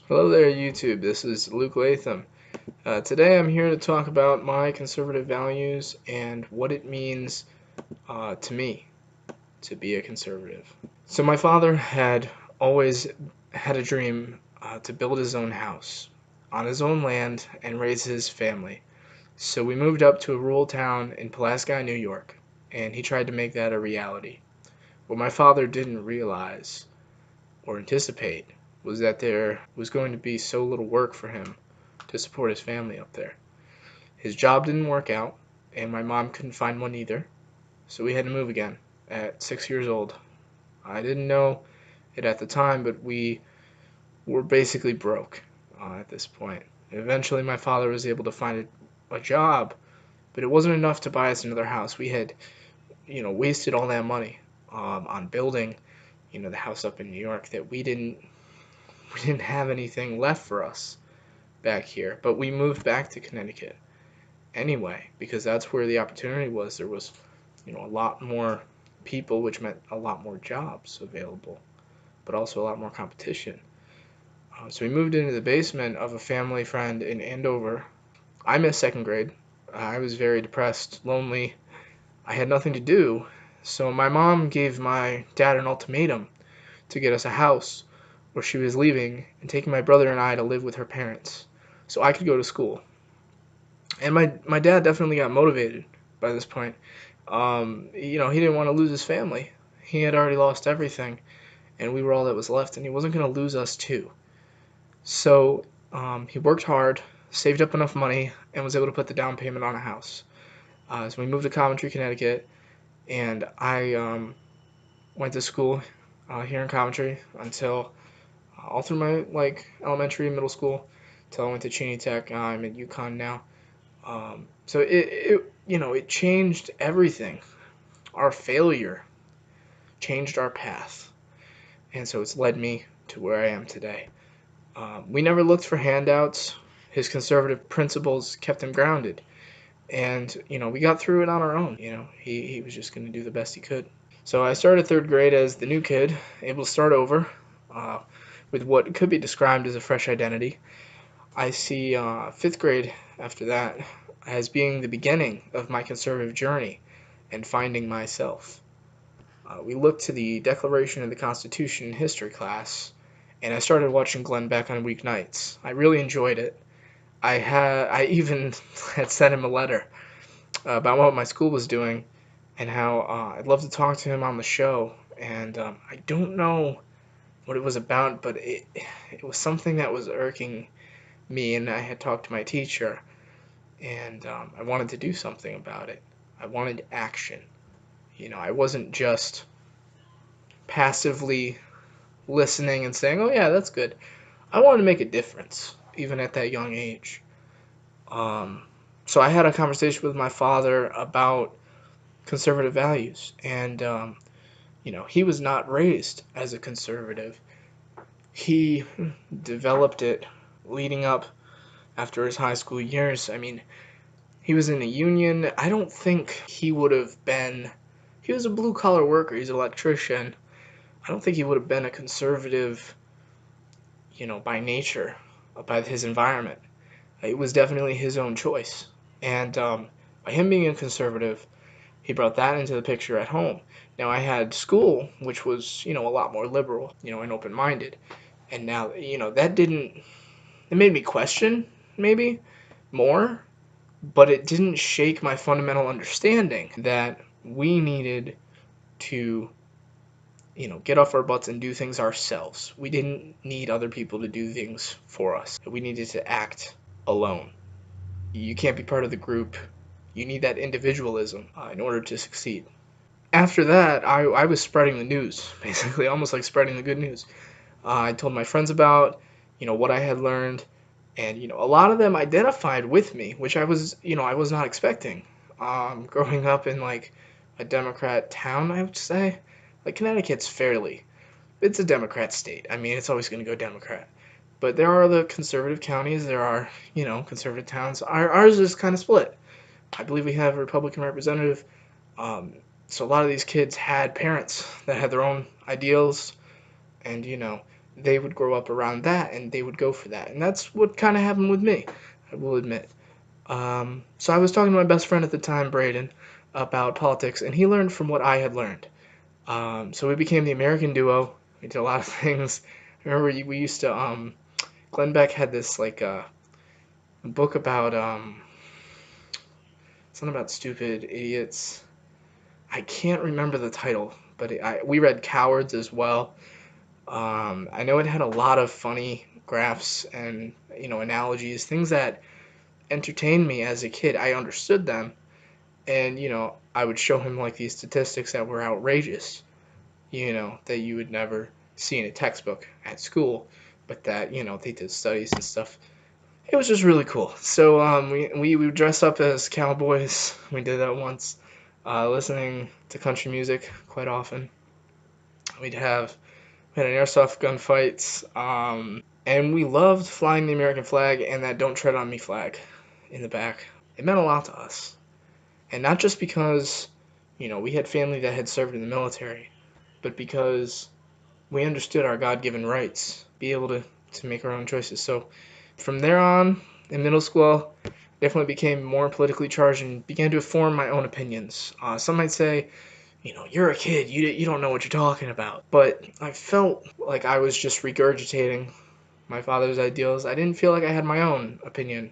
Hello there, YouTube. This is Luke Latham. Today I'm here to talk about my conservative values and what it means to me to be a conservative. So my father had always had a dream to build his own house on his own land and raise his family. So we moved up to a rural town in Pulaski, New York, and he tried to make that a reality. What my father didn't realize or anticipate was that there was going to be so little work for him to support his family up there. His job didn't work out, and my mom couldn't find one either, so we had to move again at 6 years old. I didn't know it at the time, but we were basically broke at this point. Eventually, my father was able to find a job, but it wasn't enough to buy us another house. We had, wasted all that money on building, the house up in New York that we didn't have anything left for us back here. But we moved back to Connecticut anyway because that's where the opportunity was. There was, a lot more people, which meant a lot more jobs available, but also a lot more competition. So we moved into the basement of a family friend in Andover. I missed second grade. I was very depressed, lonely. I had nothing to do. So my mom gave my dad an ultimatum to get us a house where she was leaving and taking my brother and I to live with her parents so I could go to school. And my dad definitely got motivated by this point. He didn't want to lose his family. He had already lost everything, and we were all that was left, and he wasn't going to lose us too. So he worked hard, saved up enough money, and was able to put the down payment on a house. So we moved to Coventry, Connecticut, and I went to school here in Coventry until all through my elementary, middle school, till I went to Cheney Tech. I'm at UConn now. So it changed everything. Our failure changed our path, and so it's led me to where I am today. We never looked for handouts. His conservative principles kept him grounded, and we got through it on our own. He was just going to do the best he could. So I started third grade as the new kid, able to start over uh, with what could be described as a fresh identity. I see fifth grade after that as being the beginning of my conservative journey and finding myself. We looked to the Declaration of the Constitution in history class, and I started watching Glenn Beck on weeknights. I really enjoyed it. I even had sent him a letter about what my school was doing and how I'd love to talk to him on the show. And I don't know what it was about, but it was something that was irking me, and I had talked to my teacher, and I wanted to do something about it. I wanted action. I wasn't just passively listening and saying, "Oh yeah, that's good." I wanted to make a difference, even at that young age. Um, so I had a conversation with my father about conservative values, and he was not raised as a conservative. He developed it leading up after his high school years. I mean, he was in a union. I don't think he would have been. He was a blue collar worker. He's an electrician. I don't think he would have been a conservative, by nature, by his environment. It was definitely his own choice. And by him being a conservative, he brought that into the picture at home. Now, I had school, which was, a lot more liberal, and open minded. And now, that didn't, it made me question, maybe, more, but it didn't shake my fundamental understanding that we needed to get off our butts and do things ourselves. We didn't need other people to do things for us. We needed to act alone. You can't be part of the group. You need that individualism in order to succeed. After that, I was spreading the news, basically, almost like spreading the good news. I told my friends about, what I had learned, and a lot of them identified with me, which I was not expecting. Growing up in like a Democrat town, I would say, like Connecticut's it's a Democrat state. I mean, it's always going to go Democrat. But there are the conservative counties. There are, conservative towns. Ours is kind of split. I believe we have a Republican representative. Um, so a lot of these kids had parents that had their own ideals, and they would grow up around that and they would go for that. And that's what kind of happened with me, I will admit. So I was talking to my best friend at the time, Braden, about politics, and he learned from what I had learned. So we became the American duo. We did a lot of things. I remember we used to, Glenn Beck had this like book about something about stupid idiots. I can't remember the title, but we read Cowards as well. I know it had a lot of funny graphs and analogies, things that entertained me as a kid. I understood them, and I would show him like these statistics that were outrageous, that you would never see in a textbook at school, but that they did studies and stuff. It was just really cool. So we would dress up as cowboys. We did that once. Listening to country music quite often. We'd have we had an airsoft gunfights, and we loved flying the American flag and that "Don't Tread on Me" flag in the back. It meant a lot to us, and not just because we had family that had served in the military, but because we understood our God-given rights, be able to make our own choices. So from there on, in middle school, definitely became more politically charged and began to form my own opinions. Some might say, you're a kid, you don't know what you're talking about. But I felt like I was just regurgitating my father's ideals. I didn't feel like I had my own opinion.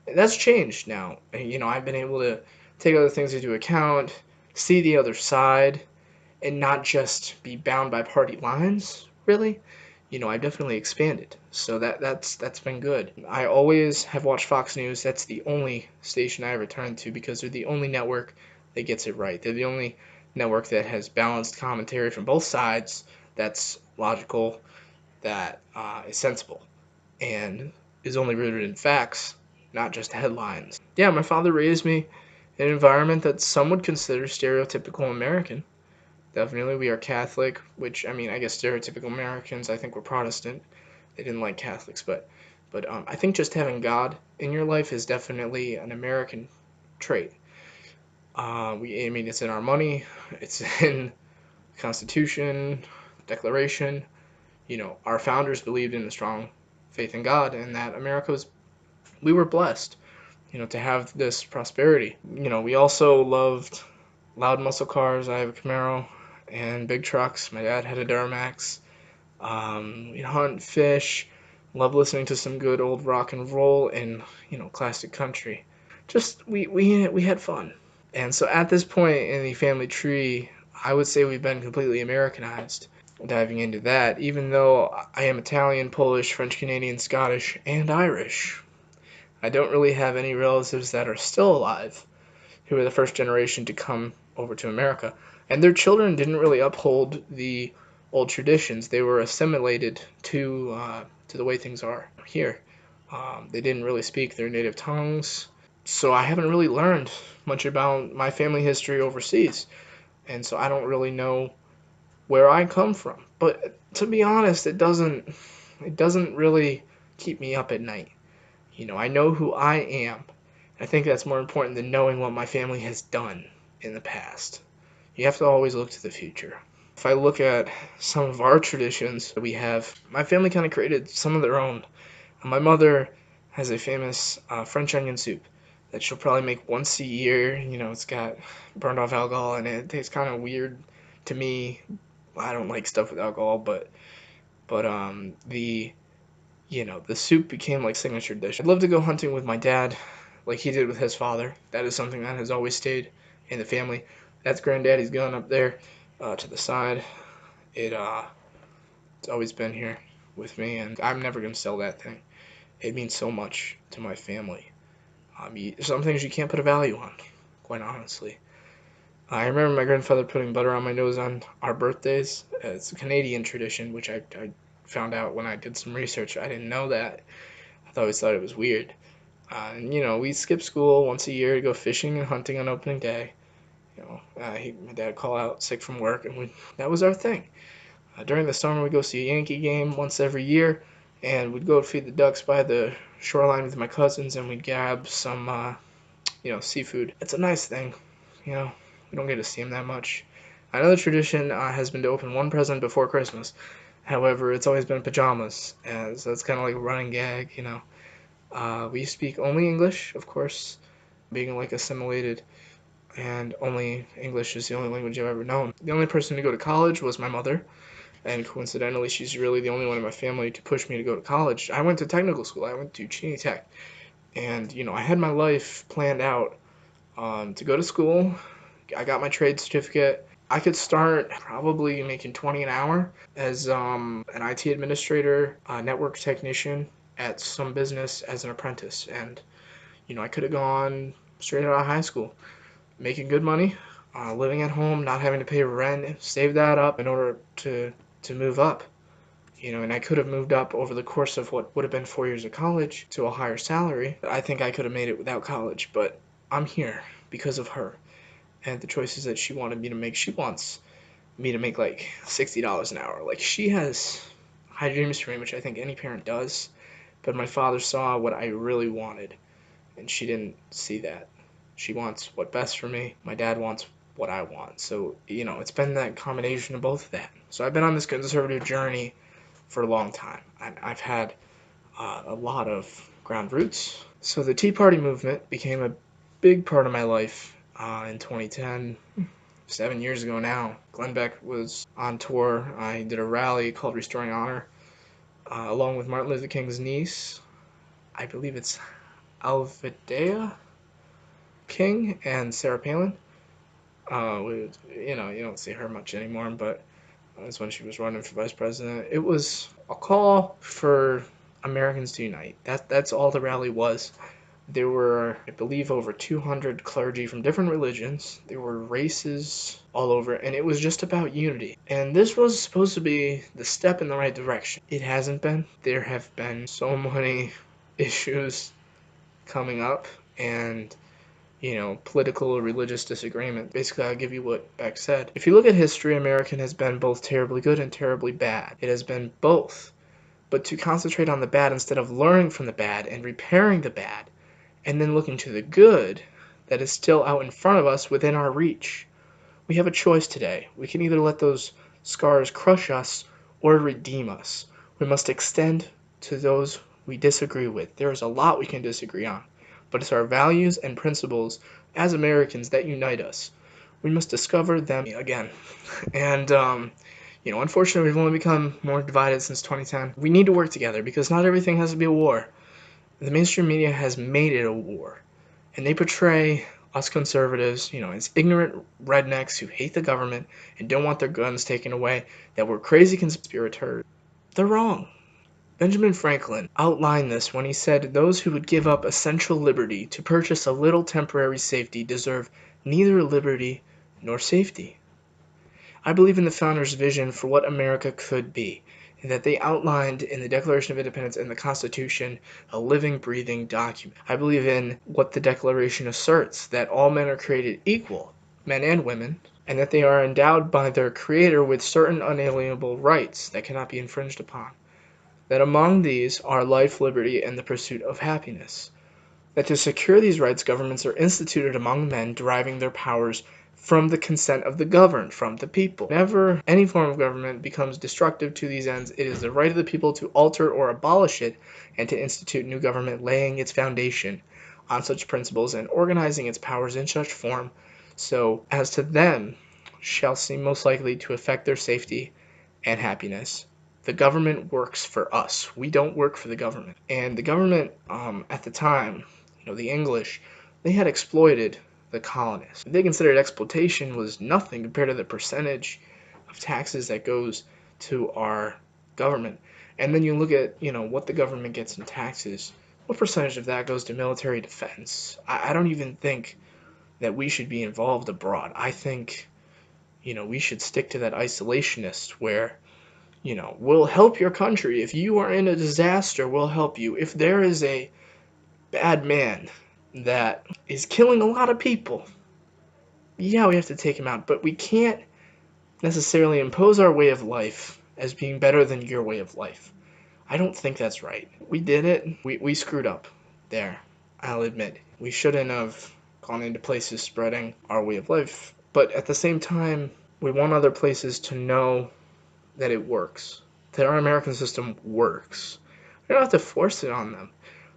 That's changed now. I've been able to take other things into account, see the other side, and not just be bound by party lines, really. I've definitely expanded. So that's been good. I always have watched Fox News. That's the only station I ever turn to because they're the only network that gets it right. They're the only network that has balanced commentary from both sides, that's logical, that is sensible, and is only rooted in facts, not just headlines. Yeah, my father raised me in an environment that some would consider stereotypical American. Definitely, we are Catholic, which I mean, I guess stereotypical Americans, I think, were Protestant. They didn't like Catholics, but I think just having God in your life is definitely an American trait. I mean, it's in our money, it's in the Constitution, Declaration. Our founders believed in a strong faith in God, and that we were blessed, to have this prosperity. We also loved loud muscle cars. I have a Camaro and big trucks. My dad had a Duramax. We'd hunt, fish, love listening to some good old rock and roll and classic country. Just we had fun. And so at this point in the family tree, I would say we've been completely Americanized. Diving into that, even though I am Italian, Polish, French, Canadian, Scottish, and Irish, I don't really have any relatives that are still alive who were the first generation to come over to America. And their children didn't really uphold the old traditions. They were assimilated to the way things are here. They didn't really speak their native tongues. So I haven't really learned much about my family history overseas. And so I don't really know where I come from. But to be honest, it doesn't really keep me up at night. I know who I am. I think that's more important than knowing what my family has done in the past. You have to always look to the future. If I look at some of our traditions that we have, my family kind of created some of their own. My mother has a famous French onion soup that she'll probably make once a year. It's got burned off alcohol in it. It tastes kind of weird to me. I don't like stuff with alcohol, but the soup became like signature dish. I'd love to go hunting with my dad, like he did with his father. That is something that has always stayed in the family. That's granddaddy's gun up there, to the side. It's always been here with me, and I'm never gonna sell that thing. It means so much to my family. Some things you can't put a value on, quite honestly. I remember my grandfather putting butter on my nose on our birthdays. It's a Canadian tradition, which I found out when I did some research. I didn't know that. I always thought it was weird. And we skip school once a year to go fishing and hunting on opening day. My dad would call out sick from work, and that was our thing. During the summer, we'd go see a Yankee game once every year, and we'd go feed the ducks by the shoreline with my cousins, and we'd grab some, seafood. It's a nice thing, you know. We don't get to see them that much. Another tradition has been to open one present before Christmas. However, it's always been pajamas, so that's kind of like a running gag, We speak only English, of course, being like assimilated, and only English is the only language I've ever known. The only person to go to college was my mother, and coincidentally, she's really the only one in my family to push me to go to college. I went to technical school. I went to Cheney Tech, and I had my life planned out to go to school. I got my trade certificate. I could start probably making 20 an hour as an IT administrator, network technician at some business as an apprentice. And, I could have gone straight out of high school, making good money, living at home, not having to pay rent, save that up in order to move up. And I could have moved up over the course of what would have been 4 years of college to a higher salary. I think I could have made it without college, but I'm here because of her and the choices that she wanted me to make. She wants me to make like $60 an hour. Like, she has high dreams for me, which I think any parent does. But my father saw what I really wanted, and she didn't see that. She wants what's best for me. My dad wants what I want. So, it's been that combination of both of that. So I've been on this conservative journey for a long time. I've had a lot of ground roots. So the Tea Party movement became a big part of my life in 2010. 7 years ago now. Glenn Beck was on tour. I did a rally called Restoring Honor, along with Martin Luther King's niece. I believe it's Alvidea King and Sarah Palin. You don't see her much anymore, but that's when she was running for vice president. It was a call for Americans to unite. That's all the rally was. There were, I believe, over 200 clergy from different religions. There were races all over, and it was just about unity. And this was supposed to be the step in the right direction. It hasn't been. There have been so many issues coming up, and political or religious disagreement. Basically, I'll give you what Beck said. If you look at history, American has been both terribly good and terribly bad. It has been both. But to concentrate on the bad instead of learning from the bad and repairing the bad, and then looking to the good that is still out in front of us within our reach. We have a choice today. We can either let those scars crush us or redeem us. We must extend to those we disagree with. There is a lot we can disagree on, but it's our values and principles as Americans that unite us. We must discover them again. And, unfortunately, we've only become more divided since 2010. We need to work together because not everything has to be a war. The mainstream media has made it a war, and they portray us conservatives, as ignorant rednecks who hate the government and don't want their guns taken away, that we're crazy conspirators. They're wrong. Benjamin Franklin outlined this when he said those who would give up essential liberty to purchase a little temporary safety deserve neither liberty nor safety. I believe in the founders' vision for what America could be, and that they outlined in the Declaration of Independence and the Constitution a living, breathing document. I believe in what the Declaration asserts, that all men are created equal, men and women, and that they are endowed by their Creator with certain unalienable rights that cannot be infringed upon. That among these are life, liberty, and the pursuit of happiness. That to secure these rights, governments are instituted among men, deriving their powers from the consent of the governed, from the people. Whenever any form of government becomes destructive to these ends, it is the right of the people to alter or abolish it, and to institute new government, laying its foundation on such principles and organizing its powers in such form so as to them shall seem most likely to affect their safety and happiness. The government works for us. We don't work for the government. And the government, at the time, the English, they had exploited the colonists. They considered exploitation was nothing compared to the percentage of taxes that goes to our government. And then you look at, what the government gets in taxes. What percentage of that goes to military defense? I don't even think that we should be involved abroad. I think, we should stick to that isolationist where, we'll help your country. If you are in a disaster, we'll help you. If there is a bad man that is killing a lot of people, yeah, we have to take him out. But we can't necessarily impose our way of life as being better than your way of life. I don't think that's right. We did it. We screwed up there. I'll admit. We shouldn't have gone into places spreading our way of life. But at the same time, we want other places to know that it works. that our American system works. You don't have to force it on them,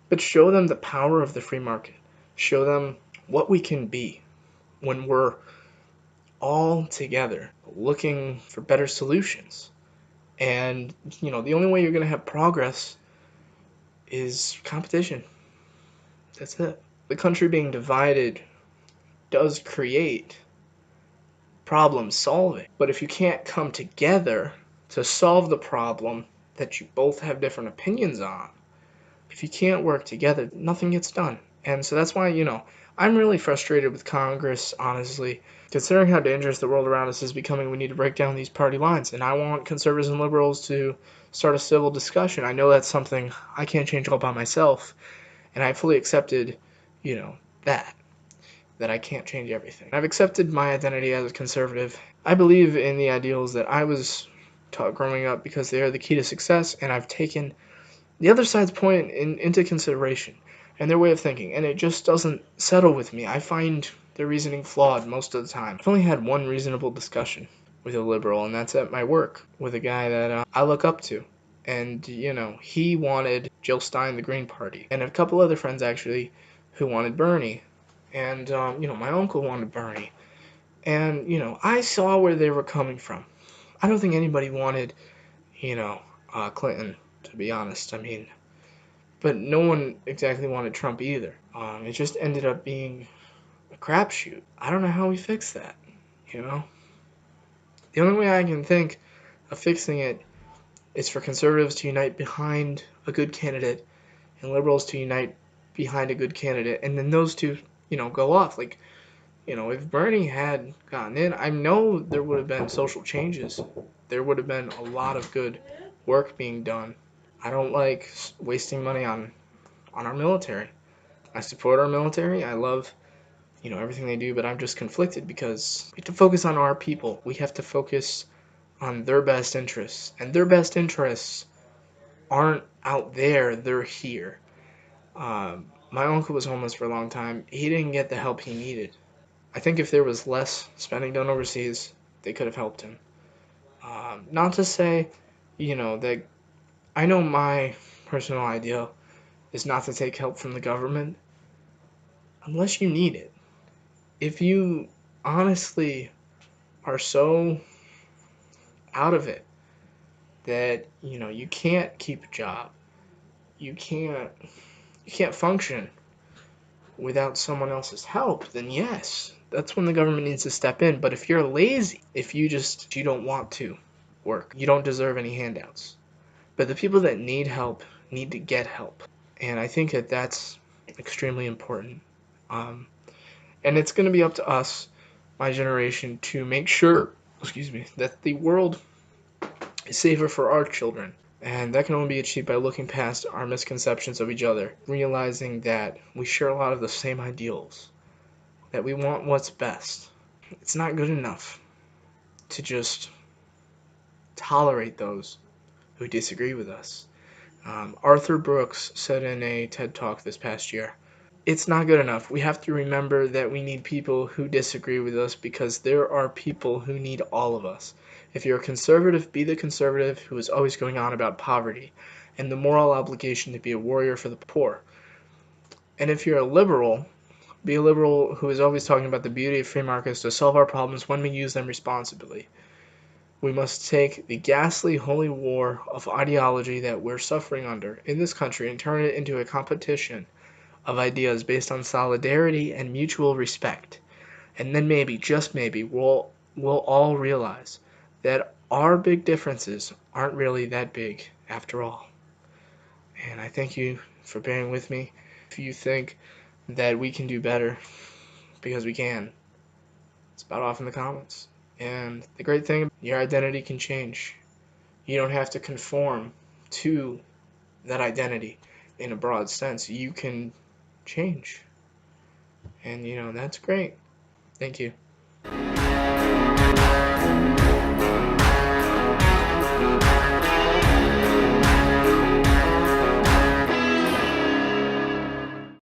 but show them the power of the free market. Show them what we can be when we're all together looking for better solutions. And, the only way you're going to have progress is competition. That's it. The country being divided does create problem solving. But if you can't come together to solve the problem that you both have different opinions on, if you can't work together, nothing gets done. And so that's why, I'm really frustrated with Congress, honestly. Considering how dangerous the world around us is becoming, we need to break down these party lines. And I want conservatives and liberals to start a civil discussion. I know that's something I can't change all by myself. And I fully accepted, that I can't change everything. I've accepted my identity as a conservative. I believe in the ideals that I was taught growing up because they are the key to success, and I've taken the other side's point into consideration and their way of thinking, and it just doesn't settle with me. I find their reasoning flawed most of the time. I've only had one reasonable discussion with a liberal, and that's at my work with a guy that I look up to. And, he wanted Jill Stein, the Green Party, and a couple other friends actually who wanted Bernie. And, my uncle wanted Bernie. And, I saw where they were coming from. I don't think anybody wanted, Clinton, to be honest. I mean, but no one exactly wanted Trump either. It just ended up being a crapshoot. I don't know how we fix that, you know? The only way I can think of fixing it is for conservatives to unite behind a good candidate and liberals to unite behind a good candidate, and then those two, go off. Like, if Bernie had gotten in, I know there would have been social changes. There would have been a lot of good work being done. I don't like wasting money on our military. I support our military. I love, everything they do, but I'm just conflicted because we have to focus on our people. We have to focus on their best interests. And their best interests aren't out there, they're here. My uncle was homeless for a long time. He didn't get the help he needed. I think if there was less spending done overseas, they could have helped him. Not to say, that I know my personal ideal is not to take help from the government unless you need it. If you honestly are so out of it that, you can't keep a job, you can't function without someone else's help, then yes, that's when the government needs to step in. But if you're lazy, if you don't want to work, you don't deserve any handouts. But the people that need help need to get help. And I think that that's extremely important. Um, and it's going to be up to us, my generation, to make sure, that the world is safer for our children. And that can only be achieved by looking past our misconceptions of each other, realizing that we share a lot of the same ideals, that we want what's best. It's not good enough to just tolerate those who disagree with us. Arthur Brooks said in a TED Talk this past year, it's not good enough. We have to remember that we need people who disagree with us because there are people who need all of us. If you're a conservative, be the conservative who is always going on about poverty and the moral obligation to be a warrior for the poor. And if you're a liberal, be a liberal who is always talking about the beauty of free markets to solve our problems when we use them responsibly. We must take the ghastly holy war of ideology that we're suffering under in this country and turn it into a competition of ideas based on solidarity and mutual respect. And then maybe, just maybe, we'll all realize that our big differences aren't really that big after all. And I thank you for bearing with me. If you think that we can do better, because we can, spout off in the comments. And the great thing, your identity can change. You don't have to conform to that identity in a broad sense. You can change. And, that's great. Thank you.